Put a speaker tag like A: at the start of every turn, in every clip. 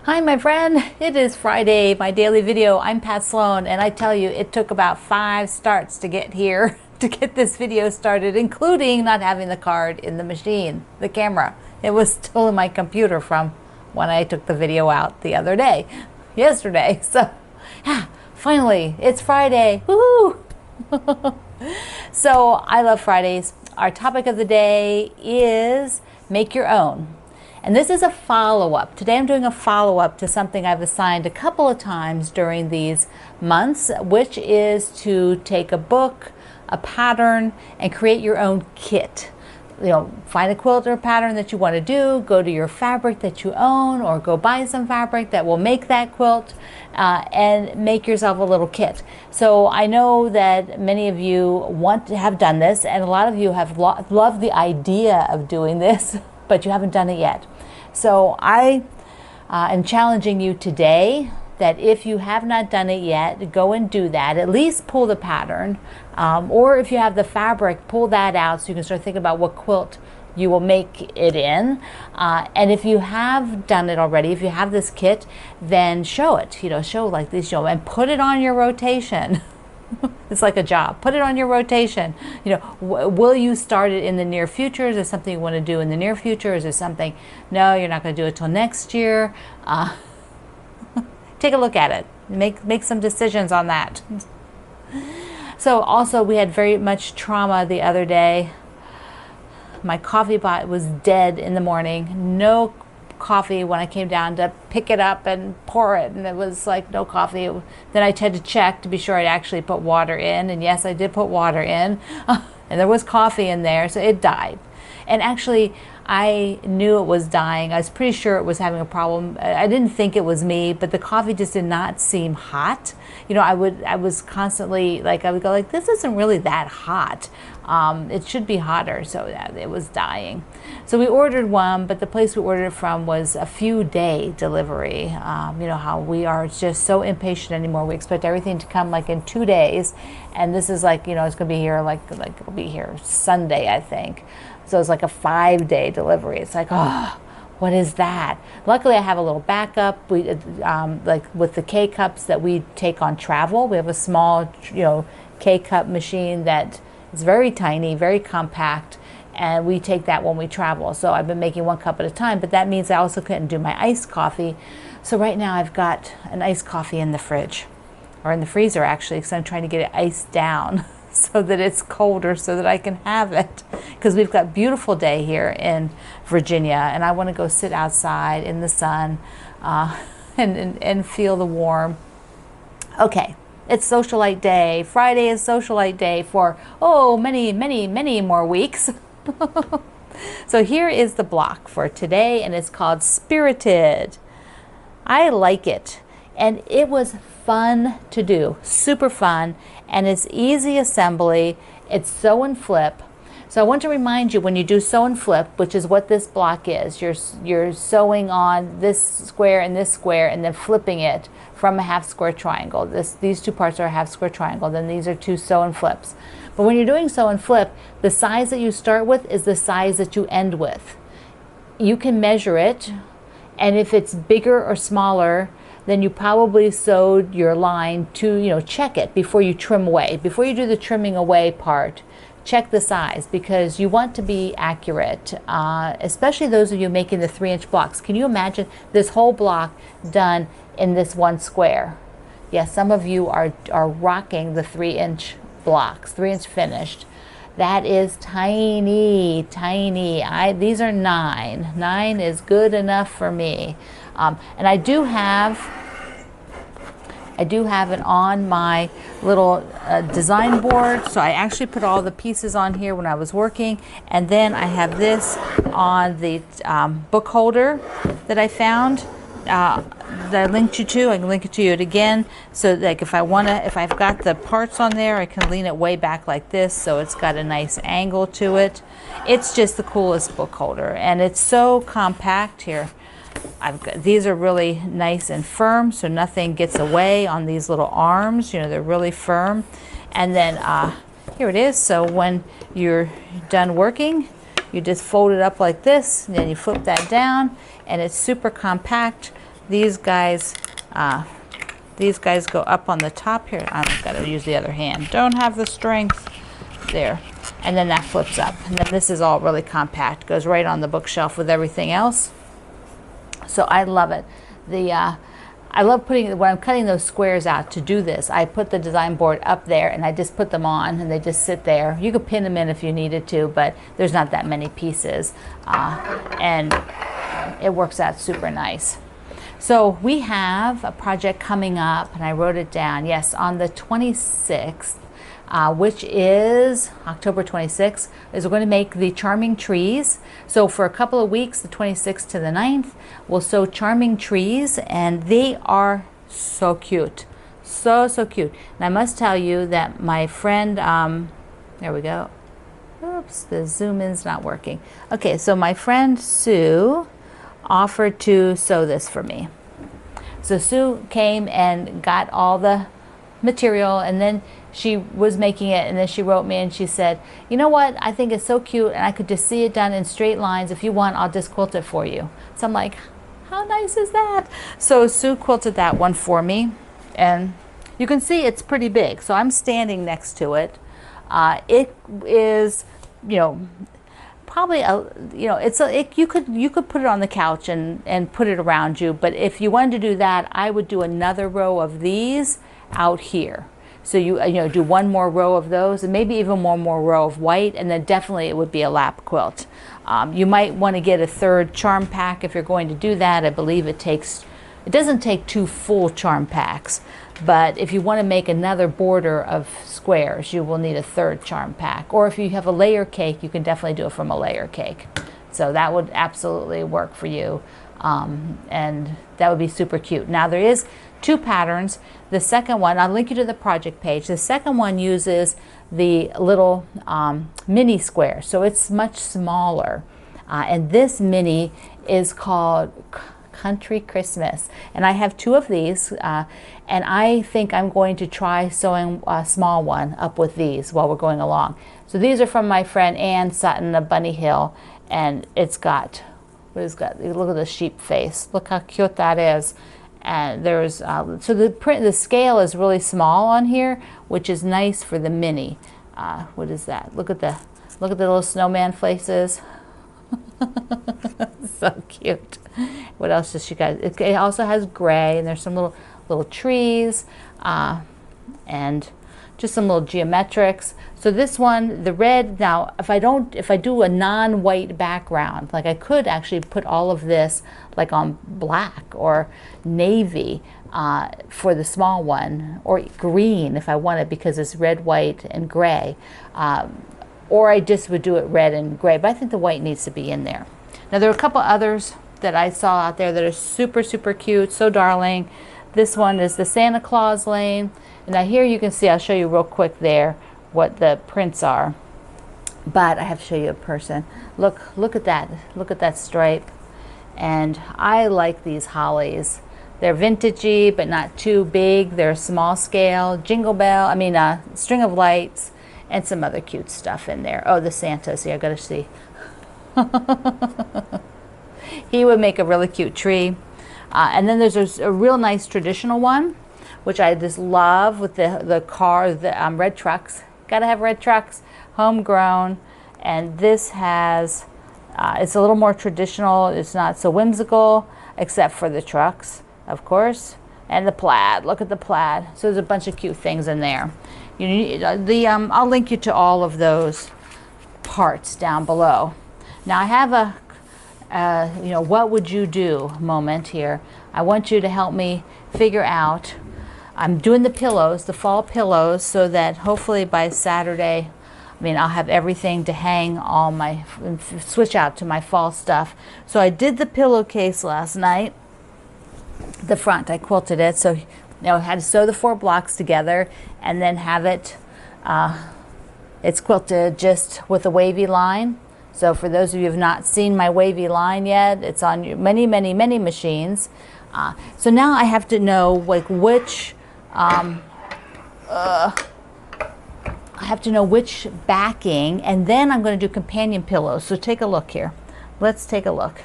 A: Hi my friend, it is Friday, my daily video. I'm Pat Sloan, and I tell you it took about 5 starts to get here, to get this video started, including not having the card in the machine, the camera. It was still in my computer from when I took the video out the other day, yesterday. So yeah, finally, it's Friday, woohoo! So I love Fridays. Our topic of the day is make your own. And this is a follow-up. Today I'm doing a follow-up to something I've assigned a couple of times during these months, which is to take a book, a pattern, and create your own kit. You know, find a quilt or a pattern that you want to do, go to your fabric that you own, or go buy some fabric that will make that quilt, and make yourself a little kit. So I know that many of you want to have done this, and a lot of you have loved the idea of doing this, but you haven't done it yet. So I am challenging you today that if you have not done it yet, go and do that. At least pull the pattern, or if you have the fabric, pull that out so you can start thinking about what quilt you will make it in. And if you have done it already, if you have this kit, then show it. You know, show like this, and put it on your rotation. It's like a job. Put it on your rotation. You know, will you start it in the near future? Is there something you want to do in the near future? Is there something, no, you're not going to do it till next year? Take a look at it. Make some decisions on that. So also we had very much trauma the other day. My coffee pot was dead in the morning. No coffee when I came down to pick it up and pour it, and it was like no coffee. Then I had to check to be sure I'd actually put water in, and yes, I did put water in, and there was coffee in there, so it died. And actually I knew it was dying. I was pretty sure it was having a problem. I didn't think it was me, but the coffee just did not seem hot. You know, I was constantly like, I would go like, this isn't really that hot. It should be hotter. So yeah, it was dying. So we ordered one, but the place we ordered it from was a few day delivery. You know how we are just so impatient anymore. We expect everything to come like in 2 days. And this is like, you know, it's gonna be here like it'll be here Sunday, I think. So it's like a 5-day delivery. It's like, oh, what is that? Luckily, I have a little backup. We like with the K-cups that we take on travel. We have a small, you know, K-cup machine that is very tiny, very compact, and we take that when we travel. So I've been making 1 cup at a time, but that means I also couldn't do my iced coffee. So right now I've got an iced coffee in the fridge, or in the freezer actually, because I'm trying to get it iced down so that it's colder so that I can have it, because we've got a beautiful day here in Virginia, and I want to go sit outside in the sun and feel the warm. Okay, it's Sewcialite Day. Friday is Sewcialite Day for, oh, many more weeks. So here is the block for today, and it's called Spirited. I like it, and it was fun to do, super fun, and it's easy assembly. It's sew and flip. So I want to remind you, when you do sew and flip, which is what this block is, you're sewing on this square and then flipping it from a half square triangle. These 2 parts are a half square triangle, then these are 2 sew and flips. But when you're doing sew and flip, the size that you start with is the size that you end with. You can measure it, and if it's bigger or smaller, then you probably sewed your line to, you know, check it before you trim away. Before you do the trimming away part, check the size, because you want to be accurate, especially those of you making the 3-inch blocks. Can you imagine this whole block done in this 1 square? Yes, some of you are rocking the 3-inch blocks, 3-inch finished. That is tiny, tiny. These are 9. 9 is good enough for me. And I do have it on my little design board. So I actually put all the pieces on here when I was working. And then I have this on the book holder that I found. That I linked you to. I can link it to you again. So like if I've got the parts on there, I can lean it way back like this, so it's got a nice angle to it. It's just the coolest book holder, and it's so compact. Here, these are really nice and firm, so nothing gets away on these little arms. You know, they're really firm. And then here it is. So when you're done working, you just fold it up like this, and then you flip that down, and it's super compact. these guys go up on the top here. I've got to use the other hand. Don't have the strength. There. And then that flips up. And then this is all really compact. Goes right on the bookshelf with everything else. So I love it. I love putting, when I'm cutting those squares out to do this, I put the design board up there and I just put them on and they just sit there. You could pin them in if you needed to, but there's not that many pieces. And it works out super nice. So we have a project coming up, and I wrote it down, yes, on the 26th, which is October 26th, is we're going to make the charming trees. So for a couple of weeks, the 26th to the 9th, we'll sew charming trees, and they are so cute. So cute. And I must tell you that my friend, there we go. Oops, the zoom in's not working. Okay, so my friend Sue offered to sew this for me. So Sue came and got all the material, and then she was making it, and then she wrote me and she said, you know what, I think it's so cute and I could just see it done in straight lines. If you want, I'll just quilt it for you. So I'm like, how nice is that? So Sue quilted that one for me, and you can see it's pretty big. So I'm standing next to it. It is, you know, probably you could put it on the couch and put it around you, but if you wanted to do that, I would do another row of these out here. So you do one more row of those, and maybe even one more row of white, and then definitely it would be a lap quilt. You might want to get a third charm pack if you're going to do that. I believe it doesn't take 2 full charm packs, but if you want to make another border of squares, you will need a third charm pack. Or if you have a layer cake, you can definitely do it from a layer cake. So that would absolutely work for you, and that would be super cute. Now there is 2 patterns. The second one, I'll link you to the project page. The second one uses the little mini square, so it's much smaller. And this mini is called Country Christmas. And I have 2 of these, and I think I'm going to try sewing a small one up with these while we're going along. So these are from my friend Ann Sutton of Bunny Hill, and it's got, look at the sheep face. Look how cute that is. And there's so the scale is really small on here, which is nice for the mini. What is that? Look at the little snowman faces. So cute. What else does she got? It also has gray, and there's some little trees, and just some little geometrics. So this one, the red, now if I do a non-white background, like I could actually put all of this like on black or navy for the small one, or green if I wanted, because it's red, white, and gray. Or I just would do it red and gray, but I think the white needs to be in there. Now there are a couple others that I saw out there that are super cute, so darling. This one is the Santa Claus lane. And now here you can see, I'll show you real quick there what the prints are. But I have to show you a person. Look at that. Look at that stripe. And I like these hollies. They're vintagey, but not too big. They're small scale. Jingle bell, string of lights, and some other cute stuff in there. Oh, the Santa. See, I gotta see. He would make a really cute tree. And then there's a real nice traditional one, which I just love, with the car, the red trucks. Gotta have red trucks, homegrown. And this has, it's a little more traditional. It's not so whimsical, except for the trucks, of course. And the plaid, look at the plaid. So there's a bunch of cute things in there. You need, I'll link you to all of those parts down below. Now I have a, what would you do moment here. I want you to help me figure out, I'm doing the pillows, the fall pillows, so that hopefully by Saturday, I'll have everything to hang all my, switch out to my fall stuff. So I did the pillowcase last night. The front, I quilted it, so I had to sew the 4 blocks together and then have it, it's quilted just with a wavy line. So for those of you who have not seen my wavy line yet, it's on many machines. So now I have to know which, I have to know which backing, and then I'm going to do companion pillows. So take a look here. Let's take a look.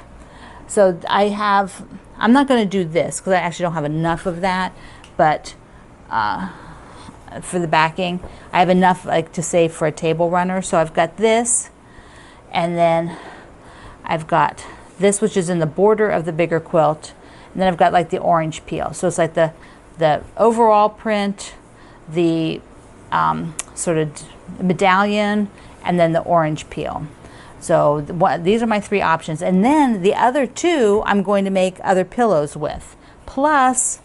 A: So I have I'm not going to do this because I actually don't have enough of that, but for the backing, I have enough like to save for a table runner. So I've got this, and then I've got this, which is in the border of the bigger quilt, and then I've got like the orange peel. So it's like the overall print, the sort of medallion, and then the orange peel. So these are my 3 options. And then the other 2 I'm going to make other pillows with. Plus,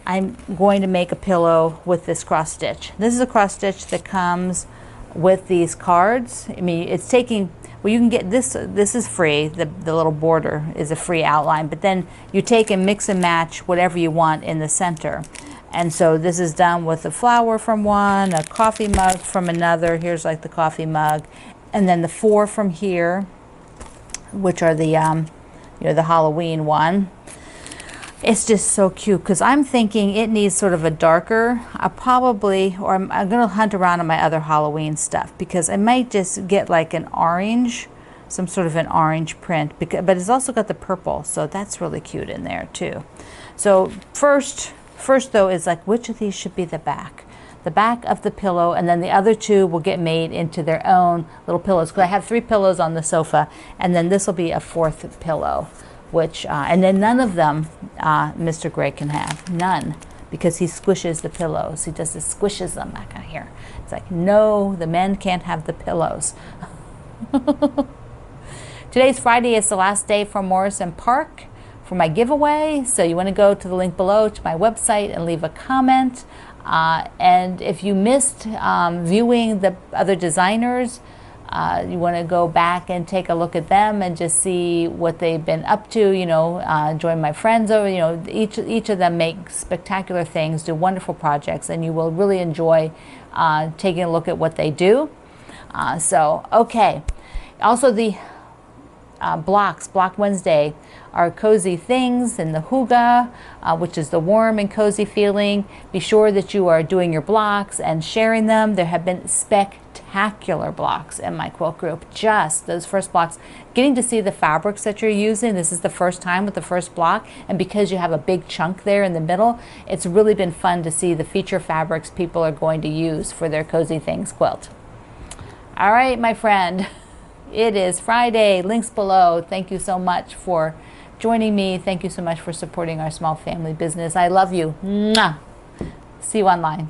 A: I'm going to make a pillow with this cross stitch. This is a cross stitch that comes with these cards. I mean, it's taking, well, you can get this is free. The little border is a free outline, but then you take and mix and match whatever you want in the center. And so this is done with a flower from one, a coffee mug from another. Here's like the coffee mug. And then the 4 from here, which are the, the Halloween one. It's just so cute because I'm thinking it needs sort of a darker, I'm going to hunt around on my other Halloween stuff because I might just get like an orange, some sort of an orange print, but it's also got the purple. So that's really cute in there too. So first though is like, which of these should be the back? The back of the pillow, and then the other 2 will get made into their own little pillows because I have 3 pillows on the sofa, and then this will be a 4th pillow, which and then none of them Mr. Gray can have, none, because he squishes the pillows. He just squishes them back out here. It's like, no, the men can't have the pillows. Today's Friday. Is the last day for Morrison Park for my giveaway, so you want to go to the link below to my website and leave a comment. And if you missed viewing the other designers, you want to go back and take a look at them and just see what they've been up to, join my friends over, each of them make spectacular things, do wonderful projects, and you will really enjoy taking a look at what they do. Okay. Also the blocks, Block Wednesday, are cozy things, and the hygge, which is the warm and cozy feeling. Be sure that you are doing your blocks and sharing them. There have been spectacular blocks in my quilt group, just those first blocks. Getting to see the fabrics that you're using, this is the first time with the first block, and because you have a big chunk there in the middle, it's really been fun to see the feature fabrics people are going to use for their Cozy Things quilt. All right, my friend, it is Friday. Links below. Thank you so much for joining me. Thank you so much for supporting our small family business. I love you. Mwah. See you online.